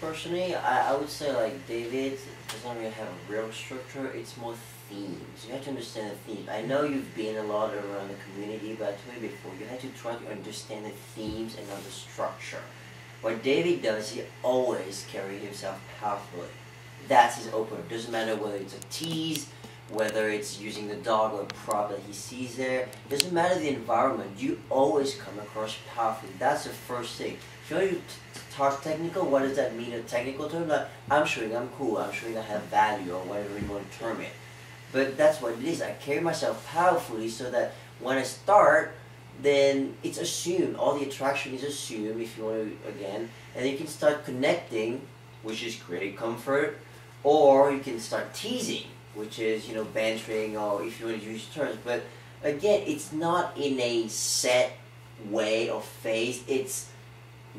Personally, I would say like David doesn't really have a real structure. It's more themes. You have to understand the theme. I know you've been a lot around the community, but I told you before, you have to try to understand the themes and not the structure. What David does, he always carries himself powerfully. That's his opener. Doesn't matter whether it's a tease, whether it's using the dog or a prop that he sees there. Doesn't matter the environment. You always come across powerfully. That's the first thing. If you want to talk technical, what does that mean in technical terms? Like, I'm showing I'm cool, I'm showing I have value, or whatever you want to term it. But that's what it is. I carry myself powerfully so that when I start, then it's assumed. All the attraction is assumed, if you want to, again. And you can start connecting, which is creating comfort, or you can start teasing, which is, you know, bantering, or if you want to use terms. But again, it's not in a set way or phase. It's,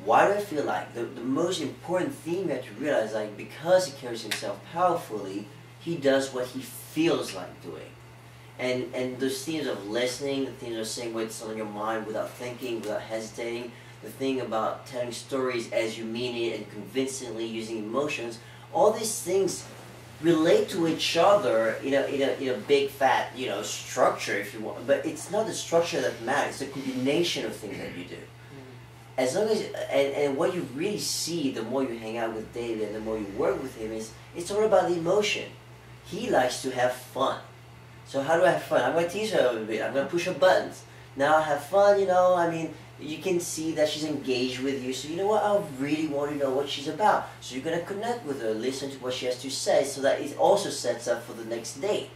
why do I feel like the most important thing you have to realize, like, because he carries himself powerfully, he does what he feels like doing. And those themes of listening, the themes of saying what's on your mind without thinking, without hesitating, the thing about telling stories as you mean it and convincingly using emotions, all these things relate to each other in a big fat, you know, structure, if you want. But it's not the structure that matters, it's the combination of things that you do. As long as, and what you really see the more you hang out with David and the more you work with him is, it's all about the emotion. He likes to have fun. So how do I have fun? I'm going to tease her a little bit. I'm going to push her buttons. Now I have fun, you know, I mean, you can see that she's engaged with you. So you know what, I really want to know what she's about. So you're going to connect with her, listen to what she has to say, so that it also sets up for the next date.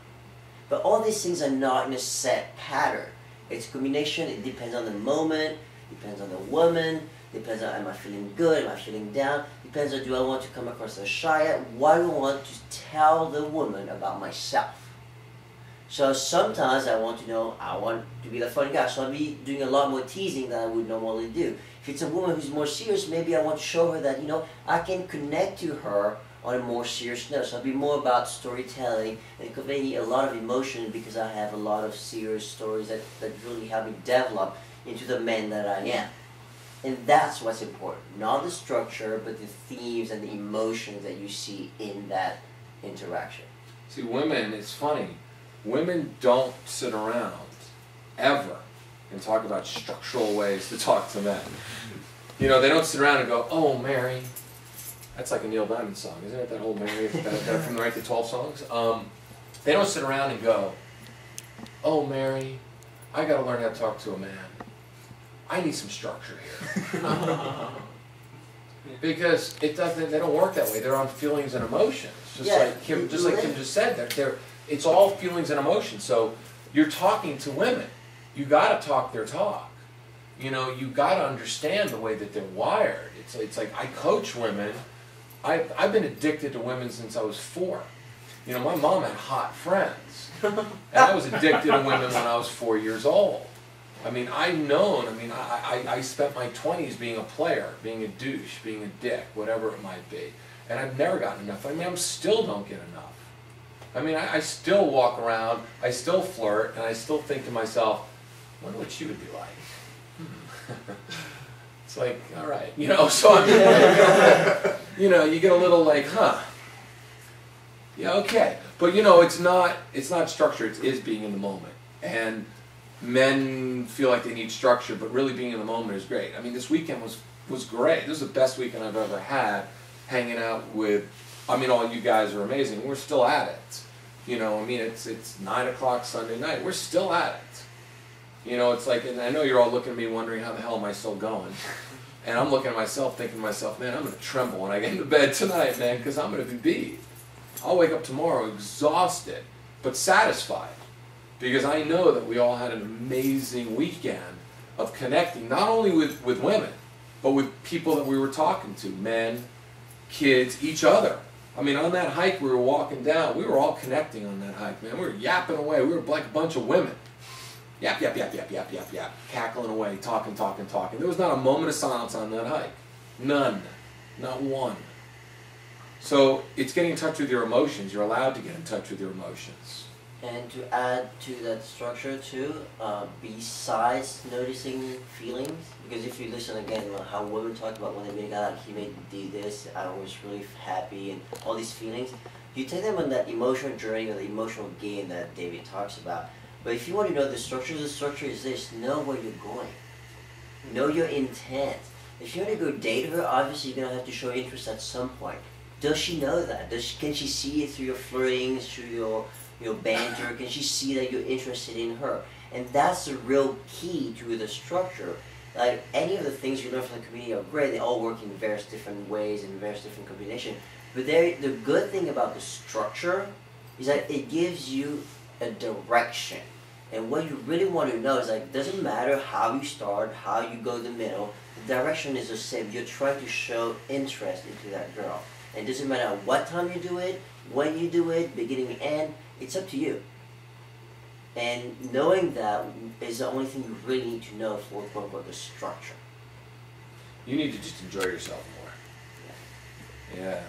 But all these things are not in a set pattern. It's a combination. It depends on the moment. Depends on the woman, depends on, am I feeling good, am I feeling down, depends on, do I want to come across as shy, what do I want to tell the woman about myself. So sometimes I want to know, I want to be the fun guy, so I'll be doing a lot more teasing than I would normally do. If it's a woman who's more serious, maybe I want to show her that, you know, I can connect to her on a more serious note. So I'll be more about storytelling and conveying a lot of emotion, because I have a lot of serious stories that really help me develop into the man that I am. And that's what's important. Not the structure, but the themes and the emotions that you see in that interaction. See, women, it's funny, women don't sit around, ever, and talk about structural ways to talk to men. You know, they don't sit around and go, oh, Mary. That's like a Neil Diamond song, isn't it? That whole Mary, that from the Right to 12 songs? They don't sit around and go, oh, Mary, I got to learn how to talk to a man. I need some structure here. Because it doesn't, they don't work that way. They're on feelings and emotions. Like Kim just said, it's all feelings and emotions. So you're talking to women. You got to talk their talk. You know, you got to understand the way that they're wired. It's like I coach women. I've been addicted to women since I was 4. You know, my mom had hot friends. And I was addicted to women when I was 4 years old. I mean, I spent my 20s being a player, being a douche, being a dick, whatever it might be. And I've never gotten enough. I mean, I still don't get enough. I mean, I still walk around, I still flirt, and I still think to myself, I wonder what she would be like. It's like, all right, you know, so I mean, you know, you get a little like, huh. Yeah, okay. But, you know, it's not structure, it is being in the moment. And men feel like they need structure, but really being in the moment is great. I mean, this weekend was great. This is the best weekend I've ever had, hanging out with, I mean, all you guys are amazing. We're still at it. You know, I mean, it's 9 o'clock Sunday night. We're still at it. You know, it's like, and I know you're all looking at me wondering, how the hell am I still going? And I'm looking at myself, thinking to myself, man, I'm going to tremble when I get into bed tonight, man, because I'm going to be beat. I'll wake up tomorrow exhausted, but satisfied. Because I know that we all had an amazing weekend of connecting, not only with women, but with people that we were talking to, men, kids, each other. I mean, on that hike we were walking down, we were all connecting on that hike, man. We were yapping away. We were like a bunch of women. Yap, yap, yap, yap, yap, yap, yap. Cackling away, talking, talking, talking. There was not a moment of silence on that hike. None. Not one. So it's getting in touch with your emotions. You're allowed to get in touch with your emotions. And to add to that structure too, besides noticing feelings, because if you listen again, how women talk about when they make out, like he made me do this, I was really happy, and all these feelings, you take them on that emotional journey or the emotional game that David talks about. But if you want to know the structure is this: know where you're going, know your intent. If you're gonna go date her, obviously you're gonna have to show interest at some point. Does she know that? Can she see it through your flirting, through your banter? Can she see that you're interested in her? And that's the real key to the structure. Like any of the things you learn from the community are great. They all work in various different ways and various different combinations. But the good thing about the structure is that it gives you a direction. And what you really want to know is like, it doesn't matter how you start, how you go the middle, the direction is the same. You're trying to show interest into that girl. And it doesn't matter what time you do it, when you do it, beginning and end, it's up to you. And knowing that is the only thing you really need to know for quote unquote the structure. You need to just enjoy yourself more. Yeah.